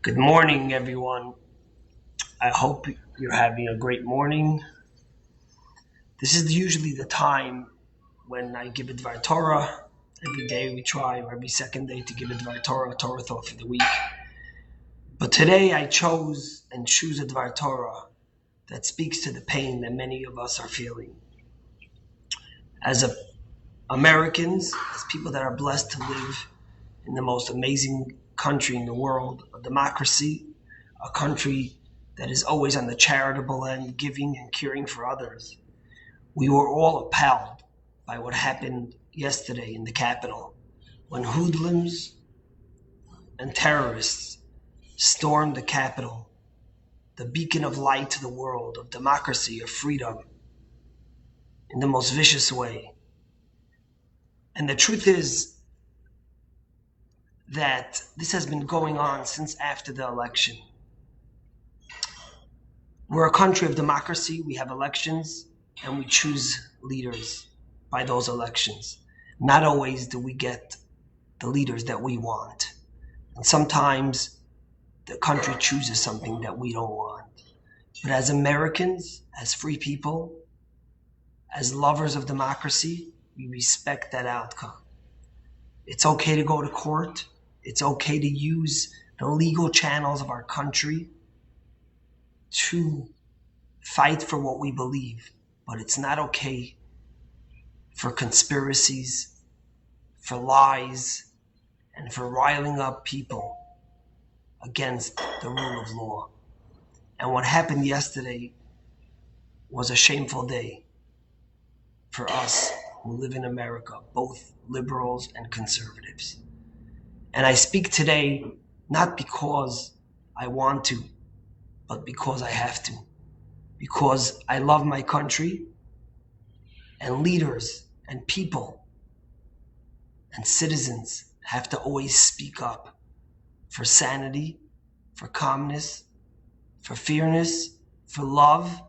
Good morning, everyone. I hope you're having a great morning. This is usually the time when I give a Dvar Torah. Every day we try, or every second day, to give a Dvar Torah, a Torah thought for the week. But today I choose a Dvar Torah that speaks to the pain that many of us are feeling. Americans, as people that are blessed to live in the most amazing country in the world, a democracy, a country that is always on the charitable end, giving and caring for others. We were all appalled by what happened yesterday in the Capitol when hoodlums and terrorists stormed the Capitol, the beacon of light to the world, of democracy, of freedom, in the most vicious way. And the truth is that this has been going on since after the election. We're a country of democracy. We have elections, and we choose leaders by those elections. Not always do we get the leaders that we want. And sometimes the country chooses something that we don't want. But as Americans, as free people, as lovers of democracy, we respect that outcome. It's okay to go to court. It's okay to use the legal channels of our country to fight for what we believe. But it's not okay for conspiracies, for lies, and for riling up people against the rule of law. And what happened yesterday was a shameful day for us who live in America, both liberals and conservatives. And I speak today not because I want to, but because I have to. Because I love my country, and leaders and people and citizens have to always speak up for sanity, for calmness, for fairness, for love,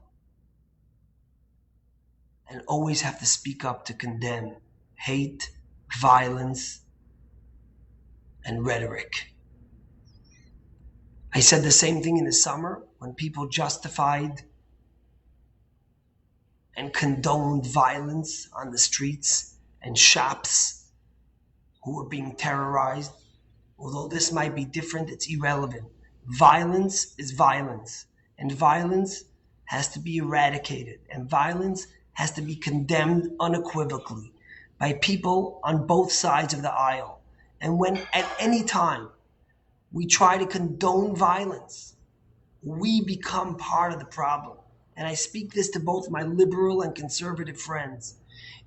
and always have to speak up to condemn hate, violence, and rhetoric. I said the same thing in the summer when people justified and condoned violence on the streets and shops who were being terrorized. Although this might be different, it's irrelevant. Violence is violence, and violence has to be eradicated, and violence has to be condemned unequivocally by people on both sides of the aisle. And when at any time we try to condone violence, we become part of the problem. And I speak this to both my liberal and conservative friends.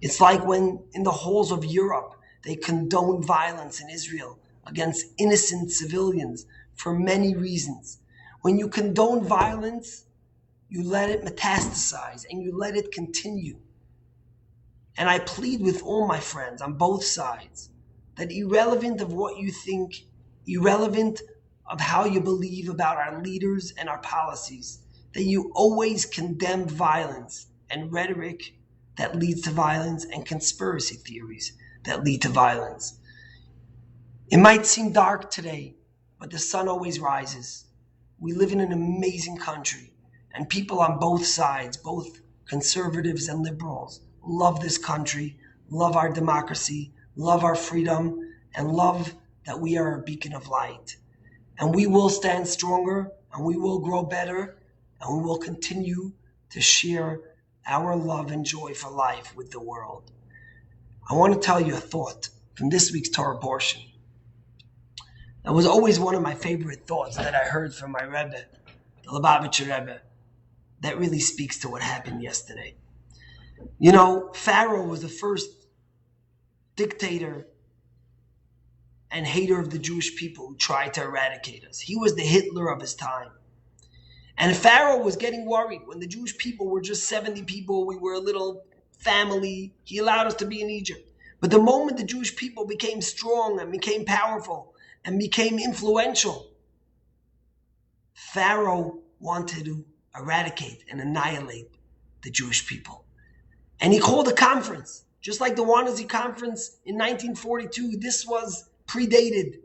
It's like when in the halls of Europe, they condone violence in Israel against innocent civilians for many reasons. When you condone violence, you let it metastasize and you let it continue. And I plead with all my friends on both sides that irrelevant of what you think, irrelevant of how you believe about our leaders and our policies, that you always condemn violence and rhetoric that leads to violence and conspiracy theories that lead to violence. It might seem dark today, but the sun always rises. We live in an amazing country, and people on both sides, both conservatives and liberals, love this country, love our democracy, love our freedom, and love that we are a beacon of light. And we will stand stronger, and we will grow better, and we will continue to share our love and joy for life with the world. I want to tell you a thought from this week's Torah portion. That was always one of my favorite thoughts that I heard from my Rebbe, the Lubavitcher Rebbe, that really speaks to what happened yesterday. You know, Pharaoh was the first dictator and hater of the Jewish people who tried to eradicate us. He was the Hitler of his time. And Pharaoh was getting worried when the Jewish people were just 70 people. We were a little family. He allowed us to be in Egypt. But the moment the Jewish people became strong and became powerful and became influential, Pharaoh wanted to eradicate and annihilate the Jewish people. And he called a conference, just like the Wannsee Conference in 1942. This was predated.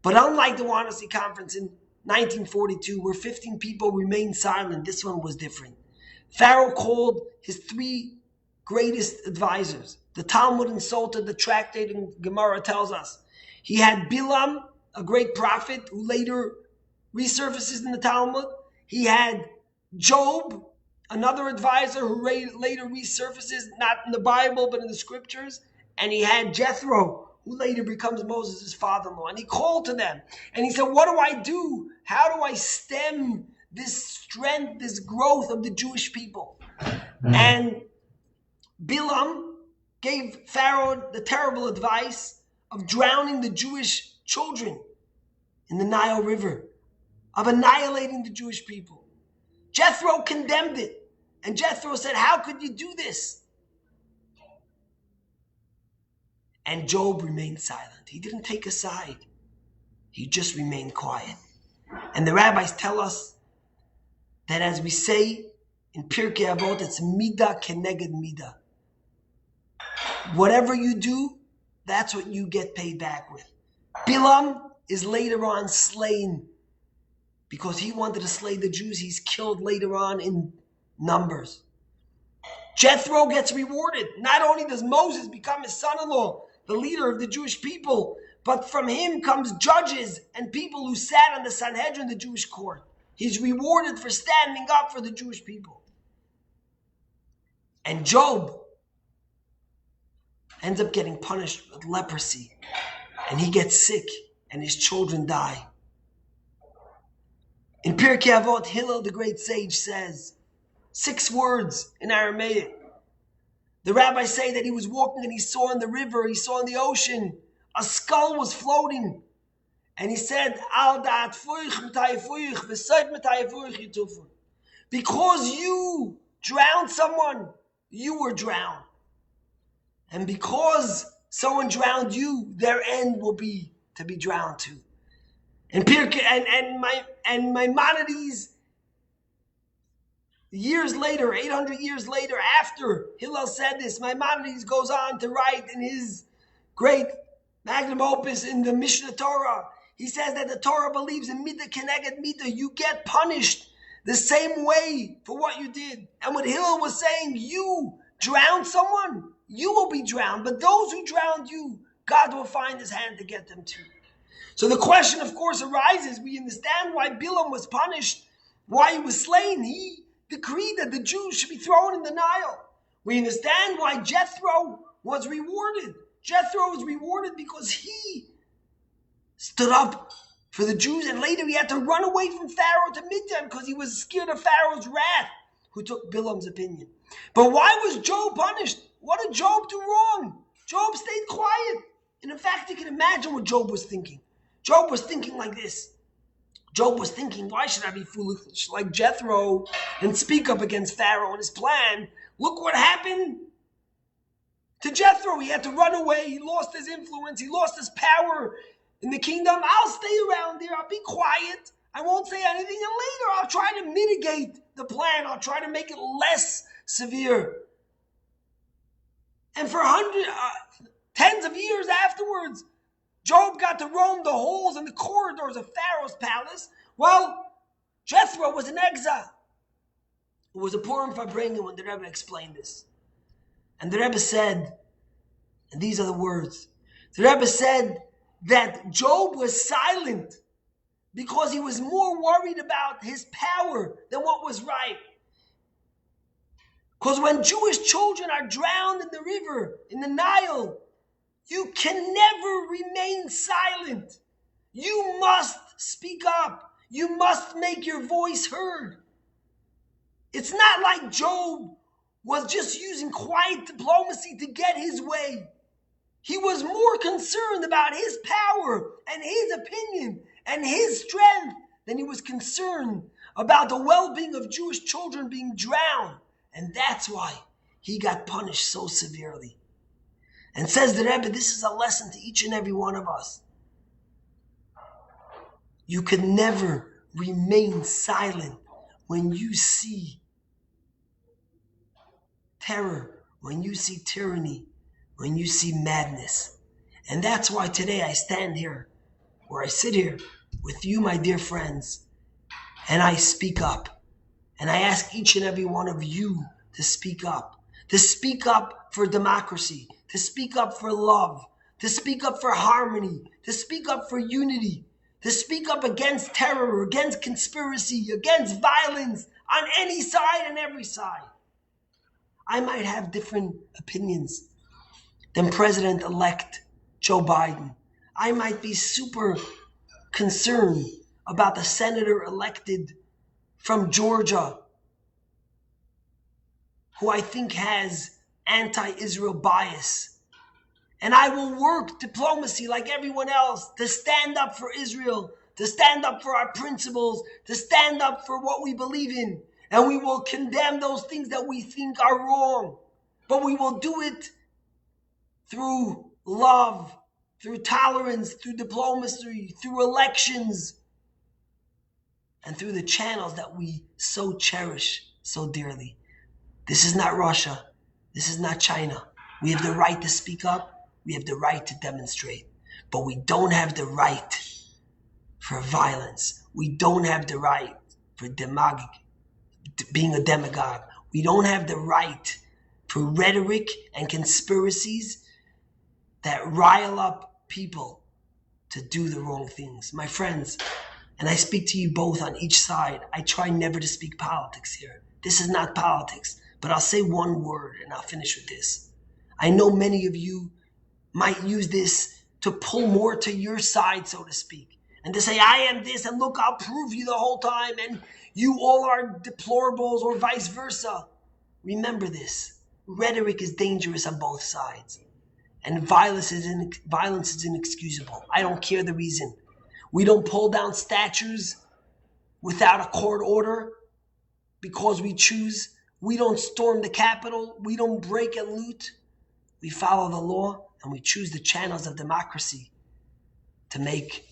But unlike the Wannsee Conference in 1942, where 15 people remained silent. This one was different. Pharaoh called his 3 greatest advisors. The Talmud and Sota, the tractate and Gemara tells us. He had Bilam, a great prophet who later resurfaces in the Talmud. He had Job, another advisor who later resurfaces, not in the Bible, but in the scriptures. And he had Jethro, who later becomes Moses' father-in-law. And he called to them. And he said, what do I do? How do I stem this strength, this growth of the Jewish people? And Bilam gave Pharaoh the terrible advice of drowning the Jewish children in the Nile River, of annihilating the Jewish people. Jethro condemned it. And Jethro said, how could you do this? And Job remained silent. He didn't take a side. He just remained quiet. And the rabbis tell us that, as we say in Pirkei Avot, it's midah keneged midah. Whatever you do, that's what you get paid back with. Bilam is later on slain because he wanted to slay the Jews. He's killed later on in numbers. Jethro gets rewarded. Not only does Moses become his son-in-law, the leader of the Jewish people, but from him comes judges and people who sat on the Sanhedrin, the Jewish court. He's rewarded for standing up for the Jewish people. And Job ends up getting punished with leprosy. And he gets sick and his children die. In Pirkei Avot, Hillel, the great sage, says 6 words in Aramaic. The rabbis say that he was walking and he saw in the river, he saw in the ocean, a skull was floating. And he said, Al da'at fuich m'tay fuich, v'sayt m'tay fuich yitufun. Because you drowned someone, you were drowned. And because someone drowned you, their end will be to be drowned too. And Maimonides, years later, 800 years later, after Hillel said this, Maimonides goes on to write in his great magnum opus in the Mishnah Torah. He says that the Torah believes in midah keneged midah. You get punished the same way for what you did. And what Hillel was saying, you drowned someone, you will be drowned. But those who drowned you, God will find his hand to get them too. So the question, of course, arises. We understand why Bilam was punished, why he was slain. He decreed that the Jews should be thrown in the Nile. We understand why Jethro was rewarded. Jethro was rewarded because he stood up for the Jews, and later he had to run away from Pharaoh to Midian because he was scared of Pharaoh's wrath, who took Bilam's opinion. But why was Job punished? What did Job do wrong? Job stayed quiet. And in fact, you can imagine what Job was thinking. Job was thinking like this. Job was thinking, why should I be foolish like Jethro and speak up against Pharaoh and his plan? Look what happened to Jethro. He had to run away. He lost his influence. He lost his power in the kingdom. I'll stay around there. I'll be quiet. I won't say anything. And later I'll try to mitigate the plan. I'll try to make it less severe. And for tens of years afterwards, Job got to roam the halls and the corridors of Pharaoh's palace while Jethro was in exile. It was a Purim Farbrengen when the Rebbe explained this. And the Rebbe said, and these are the words, the Rebbe said that Job was silent because he was more worried about his power than what was right. Because when Jewish children are drowned in the river, in the Nile, you can never remain silent. You must speak up. You must make your voice heard. It's not like Job was just using quiet diplomacy to get his way. He was more concerned about his power and his opinion and his strength than he was concerned about the well-being of Jewish children being drowned. And that's why he got punished so severely. And says the Rebbe, this is a lesson to each and every one of us. You can never remain silent when you see terror, when you see tyranny, when you see madness. And that's why today I stand here, or I sit here, with you, my dear friends, and I speak up. And I ask each and every one of you to speak up for democracy, to speak up for love, to speak up for harmony, to speak up for unity, to speak up against terror, against conspiracy, against violence on any side and every side. I might have different opinions than President-elect Joe Biden. I might be super concerned about the senator elected from Georgia, who I think has anti-Israel bias. And I will work diplomacy like everyone else to stand up for Israel, to stand up for our principles, to stand up for what we believe in. And we will condemn those things that we think are wrong. But we will do it through love, through tolerance, through diplomacy, through elections, and through the channels that we so cherish so dearly. This is not Russia. This is not China. We have the right to speak up. We have the right to demonstrate. But we don't have the right for violence. We don't have the right for being a demagogue. We don't have the right for rhetoric and conspiracies that rile up people to do the wrong things. My friends, and I speak to you both on each side, I try never to speak politics here. This is not politics, but I'll say one word and I'll finish with this. I know many of you might use this to pull more to your side, so to speak, and to say, I am this, and look, I'll prove you the whole time, and you all are deplorables, or vice versa. Remember this. Rhetoric is dangerous on both sides. And violence is inexcusable. I don't care the reason. We don't pull down statues without a court order because we choose. We don't storm the Capitol. We don't break and loot. We follow the law, and we choose the channels of democracy to make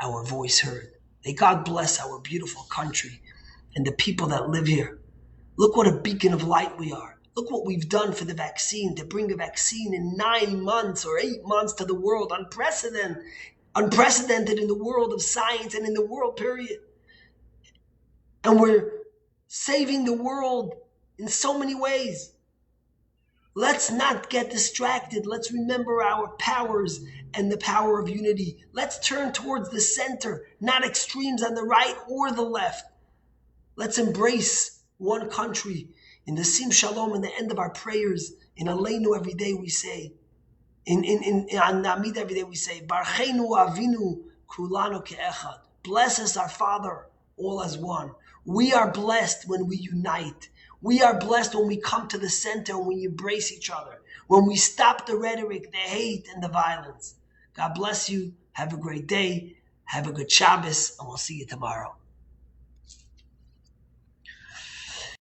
our voice heard. May God bless our beautiful country and the people that live here. Look what a beacon of light we are. Look what we've done for the vaccine, to bring a vaccine in 9 months or 8 months to the world. Unprecedented in the world of science and in the world, period. And we're saving the world in so many ways. Let's not get distracted. Let's remember our powers and the power of unity. Let's turn towards the center, not extremes on the right or the left. Let's embrace one country. In the Sim Shalom, in the end of our prayers, in Aleinu every day we say, on Namid every day we say, Barchenu Avinu Kulanu Ke'echad. Bless us, our Father, all as one. We are blessed when we unite. We are blessed when we come to the center and we embrace each other, when we stop the rhetoric, the hate, and the violence. God bless you. Have a great day. Have a good Shabbos, and we'll see you tomorrow.